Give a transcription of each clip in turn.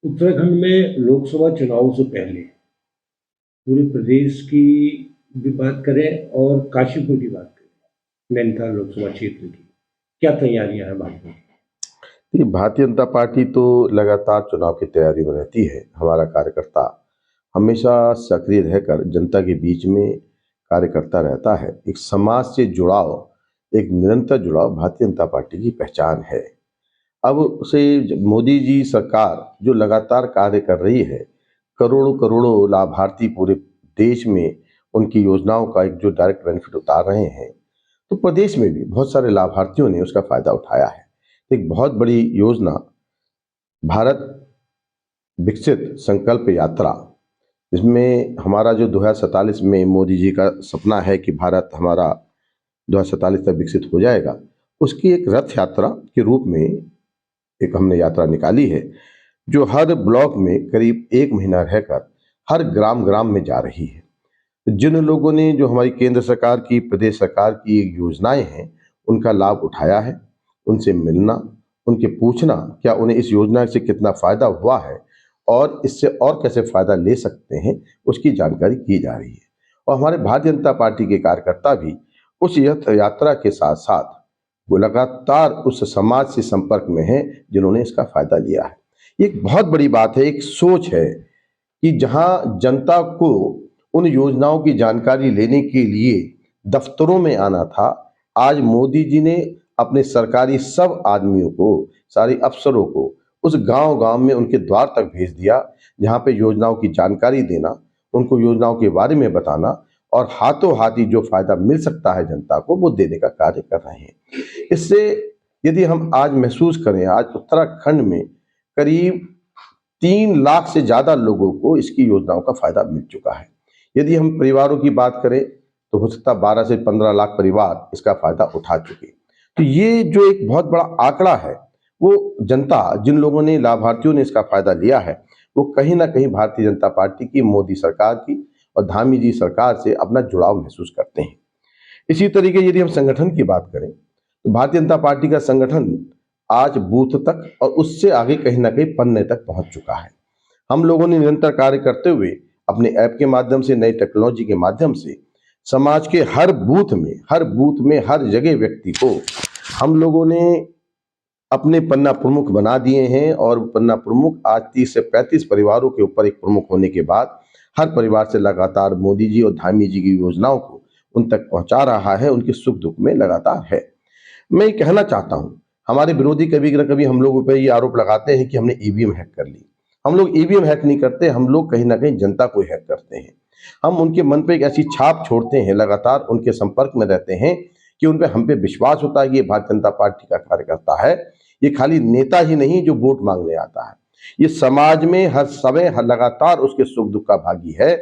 उत्तराखंड में लोकसभा चुनाव से पहले पूरे प्रदेश की भी बात करें और काशीपुर की बात करें, नैनीताल लोकसभा क्षेत्र की, क्या तैयारियां हैं भाजपा की? देखिए, भारतीय जनता पार्टी तो लगातार चुनाव की तैयारी में रहती है। हमारा कार्यकर्ता हमेशा सक्रिय रहकर जनता के बीच में कार्य करता रहता है। एक समाज से जुड़ाव, एक निरंतर जुड़ाव भारतीय जनता पार्टी की पहचान है। अब मोदी जी सरकार जो लगातार कार्य कर रही है, करोड़ों करोड़ों लाभार्थी पूरे देश में उनकी योजनाओं का एक जो डायरेक्ट बेनिफिट उतार रहे हैं, तो प्रदेश में भी बहुत सारे लाभार्थियों ने उसका फायदा उठाया है। एक बहुत बड़ी योजना भारत विकसित संकल्प यात्रा, इसमें हमारा जो 2047 में मोदी जी का सपना है कि भारत हमारा 2047 तक विकसित हो जाएगा, उसकी एक रथ यात्रा के रूप में एक हमने यात्रा निकाली है, जो हर ब्लॉक में करीब 1 महीना रहकर हर ग्राम ग्राम में जा रही है। जिन लोगों ने जो हमारी केंद्र सरकार की, प्रदेश सरकार की योजनाएं हैं, उनका लाभ उठाया है, उनसे मिलना, उनके पूछना क्या उन्हें इस योजना से कितना फायदा हुआ है और इससे और कैसे फायदा ले सकते हैं, उसकी जानकारी की जा रही है। और हमारे भारतीय जनता पार्टी के कार्यकर्ता भी उस यात्रा के साथ साथ वो लगातार उस समाज से संपर्क में हैं जिन्होंने इसका फायदा लिया है। ये एक बहुत बड़ी बात है, एक सोच है कि जहां जनता को उन योजनाओं की जानकारी लेने के लिए दफ्तरों में आना था, आज मोदी जी ने अपने सरकारी सब आदमियों को, सारे अफसरों को उस गांव-गांव में उनके द्वार तक भेज दिया, जहां पे योजनाओं की जानकारी देना, उनको योजनाओं के बारे में बताना और हाथों हाथ ही जो फायदा मिल सकता है जनता को, वो देने का कार्य कर रहे हैं। इससे यदि हम आज महसूस करें, आज उत्तराखंड में करीब 3 लाख से ज़्यादा लोगों को इसकी योजनाओं का फायदा मिल चुका है। यदि हम परिवारों की बात करें, तो हो सकता है 12 से 15 लाख परिवार इसका फायदा उठा चुके। तो ये जो एक बहुत बड़ा आंकड़ा है, वो जनता, जिन लोगों ने, लाभार्थियों ने इसका फायदा लिया है, वो कहीं ना कहीं भारतीय जनता पार्टी की, मोदी सरकार की और धामी जी सरकार से अपना जुड़ाव महसूस करते हैं। इसी तरीके यदि हम संगठन की बात करें, तो भारतीय जनता पार्टी का संगठन आज बूथ तक और उससे आगे कहीं ना कहीं पन्ने तक पहुंच चुका है। हम लोगों ने निरंतर कार्य करते हुए अपने ऐप के माध्यम से, नई टेक्नोलॉजी के माध्यम से समाज के हर बूथ में हर जगह व्यक्ति को हम लोगों ने अपने पन्ना प्रमुख बना दिए हैं। और पन्ना प्रमुख आज 30 से 35 परिवारों के ऊपर एक प्रमुख होने के बाद हर परिवार से लगातार मोदी जी और धामी जी की योजनाओं को उन तक पहुंचा रहा है, उनके सुख दुख में लगातार है। मैं ये कहना चाहता हूं, हमारे विरोधी कभी न कभी हम लोगों पर ये आरोप लगाते हैं कि हमने ईवीएम हैक कर ली। हम लोग ईवीएम हैक नहीं करते, हम लोग कहीं ना कहीं जनता को हैक करते हैं। हम उनके मन पे एक ऐसी छाप छोड़ते हैं, लगातार उनके संपर्क में रहते हैं कि उन पे, हम पे विश्वास होता है कि ये भारतीय जनता पार्टी का कार्यकर्ता है। ये खाली नेता ही नहीं जो वोट मांगने आता है, ये समाज में हर समय, हर लगातार उसके सुख दुख का भागी है।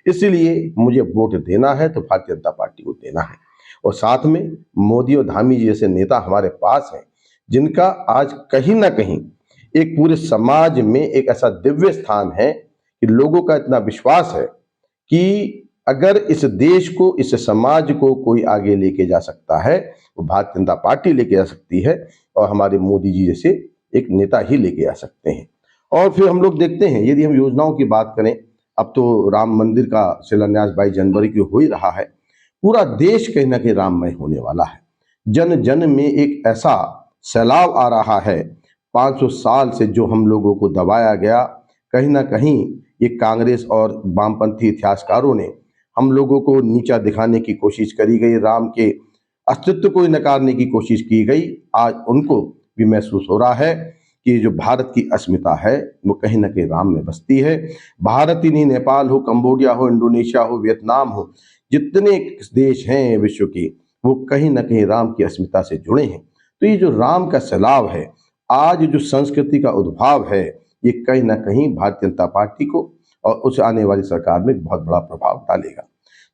इसलिए मुझे वोट देना है तो भारतीय जनता पार्टी को देना है। और साथ में मोदी और धामी जी जैसे नेता हमारे पास हैं, जिनका आज कहीं ना कहीं एक पूरे समाज में एक ऐसा दिव्य स्थान है कि लोगों का इतना विश्वास है कि अगर इस देश को, इस समाज को कोई आगे लेके जा सकता है, वो भारतीय जनता पार्टी लेके जा सकती है और हमारे मोदी जी जैसे एक नेता ही लेके आ सकते हैं। और फिर हम लोग देखते हैं, यदि हम योजनाओं की बात करें, अब तो राम मंदिर का शिलान्यास 22 जनवरी को हो ही रहा है। पूरा देश कहीं ना कहीं राममय होने वाला है। जन जन में एक ऐसा सैलाब आ रहा है। 500 साल से जो हम लोगों को दबाया गया, कहीं ना कहीं ये कांग्रेस और वामपंथी इतिहासकारों ने हम लोगों को नीचा दिखाने की कोशिश करी गई, राम के अस्तित्व को नकारने की कोशिश की गई। आज उनको भी महसूस हो रहा है कि जो भारत की अस्मिता है वो कहीं ना कहीं राम में बसती है। भारत ही नहीं, नेपाल हो, कंबोडिया हो, इंडोनेशिया हो, वियतनाम हो, जितने देश हैं विश्व के, वो कहीं ना कहीं राम की अस्मिता से जुड़े हैं। तो ये जो राम का सैलाब है, आज जो संस्कृति का उद्भाव है, ये कहीं ना कहीं भारतीय जनता पार्टी को और उस आने वाली सरकार में बहुत बड़ा प्रभाव डालेगा।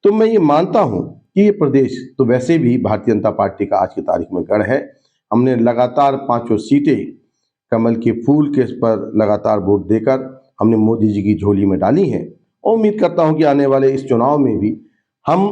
तो मैं ये मानता हूं कि ये प्रदेश तो वैसे भी भारतीय जनता पार्टी का आज की तारीख में गढ़ है। हमने लगातार 5 सीटें कमल के फूल के पर लगातार वोट देकर हमने मोदी जी की झोली में डाली हैं। और उम्मीद करता हूं कि आने वाले इस चुनाव में भी हम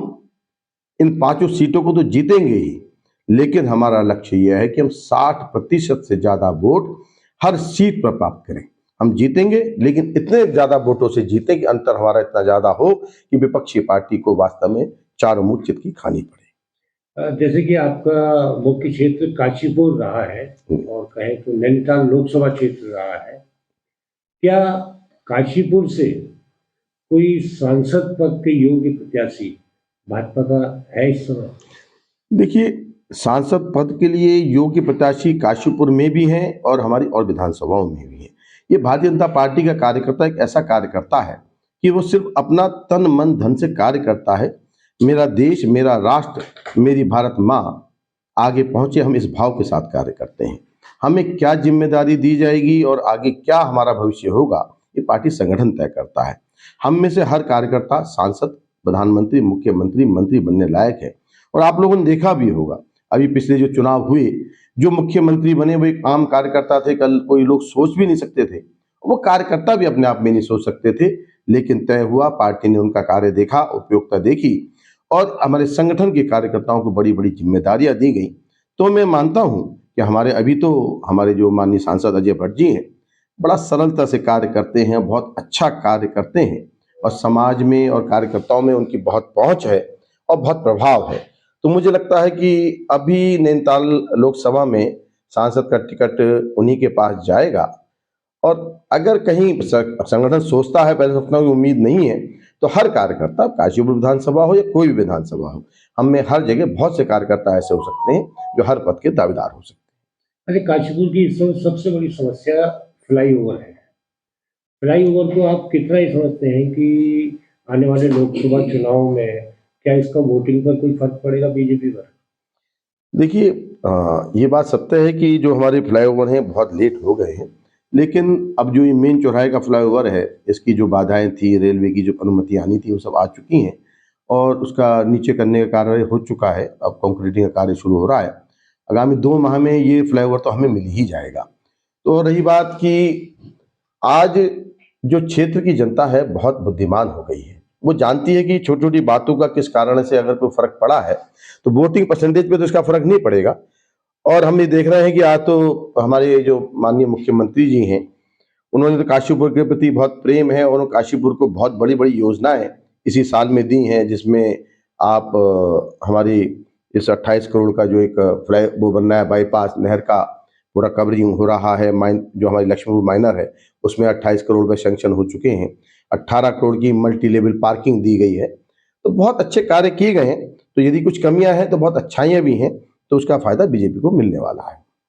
इन 5 सीटों को तो जीतेंगे ही, लेकिन हमारा लक्ष्य यह है कि हम 60% से ज़्यादा वोट हर सीट पर प्राप्त करें। हम जीतेंगे, लेकिन इतने ज्यादा वोटों से जीतें कि अंतर हमारा इतना ज्यादा हो कि विपक्षी पार्टी को वास्तव में चारों मुंह चितकी खानी पड़े। जैसे कि आपका मुख्य क्षेत्र काशीपुर रहा है और कहें तो नैनीताल लोकसभा क्षेत्र रहा है, क्या काशीपुर से कोई सांसद पद के योग्य प्रत्याशी भाजपा का है इस समय? देखिए, सांसद पद के लिए योग्य प्रत्याशी काशीपुर में भी हैं और हमारी और विधानसभाओं में भी हैं। ये भारतीय जनता पार्टी का कार्यकर्ता एक ऐसा कार्यकर्ता है कि वो सिर्फ अपना तन मन धन से कार्य करता है। मेरा देश, मेरा राष्ट्र, मेरी भारत माँ आगे पहुंचे, हम इस भाव के साथ कार्य करते हैं। हमें क्या जिम्मेदारी दी जाएगी और आगे क्या हमारा भविष्य होगा, ये पार्टी संगठन तय करता है। हम में से हर कार्यकर्ता सांसद, प्रधानमंत्री, मुख्यमंत्री, मंत्री बनने लायक है। और आप लोगों ने देखा भी होगा, अभी पिछले जो चुनाव हुए, जो मुख्यमंत्री बने वो एक आम कार्यकर्ता थे। कल कोई लोग सोच भी नहीं सकते थे, वो कार्यकर्ता भी अपने आप में नहीं सोच सकते थे, लेकिन तय हुआ। पार्टी ने उनका कार्य देखा, उपयोगिता देखी और हमारे संगठन के कार्यकर्ताओं को बड़ी बड़ी जिम्मेदारियां दी गई। तो मैं मानता हूं कि हमारे जो माननीय सांसद अजय भट्ट जी हैं, बड़ा सरलता से कार्य करते हैं, बहुत अच्छा कार्य करते हैं और समाज में और कार्यकर्ताओं में उनकी बहुत पहुंच है और बहुत प्रभाव है। तो मुझे लगता है कि अभी नैनीताल लोकसभा में सांसद का टिकट उन्हीं के पास जाएगा। और अगर कहीं संगठन सोचता है, पहले सोचता हूँ कि उम्मीद नहीं है, तो हर कार्यकर्ता, काशीपुर विधानसभा हो या कोई भी विधानसभा हो, हम में हर जगह बहुत से कार्यकर्ता ऐसे हो सकते हैं जो हर पद के दावेदार हो सकते अरे काशीपुर की इस समय सबसे बड़ी समस्या फ्लाईओवर है। फ्लाईओवर को आप कितना ही समझते हैं कि आने वाले लोकसभा चुनाव में क्या इसका वोटिंग पर कोई फर्क पड़ेगा बीजेपी पर? हैं। देखिए, ये बात सत्य है कि जो हमारे फ्लाईओवर हैं बहुत लेट हो गए हैं, लेकिन अब जो ये मेन चौराहे का फ्लाईओवर है, इसकी जो बाधाएं थी, रेलवे की जो अनुमति आनी थी, वो सब आ चुकी हैं और उसका नीचे करने का कार्य हो चुका है। अब कंक्रीटिंग का कार्य शुरू हो रहा है। आगामी 2 माह में ये फ्लाईओवर तो हमें मिल ही जाएगा। तो रही बात कि आज जो क्षेत्र की जनता है बहुत बुद्धिमान हो गई है। वो जानती है कि छोटी छोटी बातों का किस कारण से अगर कोई फर्क पड़ा है, तो वोटिंग परसेंटेज पे तो इसका फर्क नहीं पड़ेगा। और हम ये देख रहे हैं कि आज तो हमारे जो माननीय मुख्यमंत्री जी हैं, उन्होंने तो काशीपुर के प्रति बहुत प्रेम है और उन्होंने काशीपुर को बहुत बड़ी बड़ी योजनाएं इसी साल में दी हैं, जिसमें आप हमारी इस 28 करोड़ का जो एक फ्लाई वो बन रहा है, बाईपास नहर का पूरा कवरिंग हो रहा है। माइन जो हमारी लक्ष्मीपुर माइनर है, उसमें 28 करोड़ का सैंक्शन हो चुके हैं। 18 करोड़ की मल्टी लेवल पार्किंग दी गई है। तो बहुत अच्छे कार्य किए गए हैं। तो यदि कुछ कमियां हैं तो बहुत अच्छाइयां भी हैं, तो उसका फायदा बीजेपी को मिलने वाला है।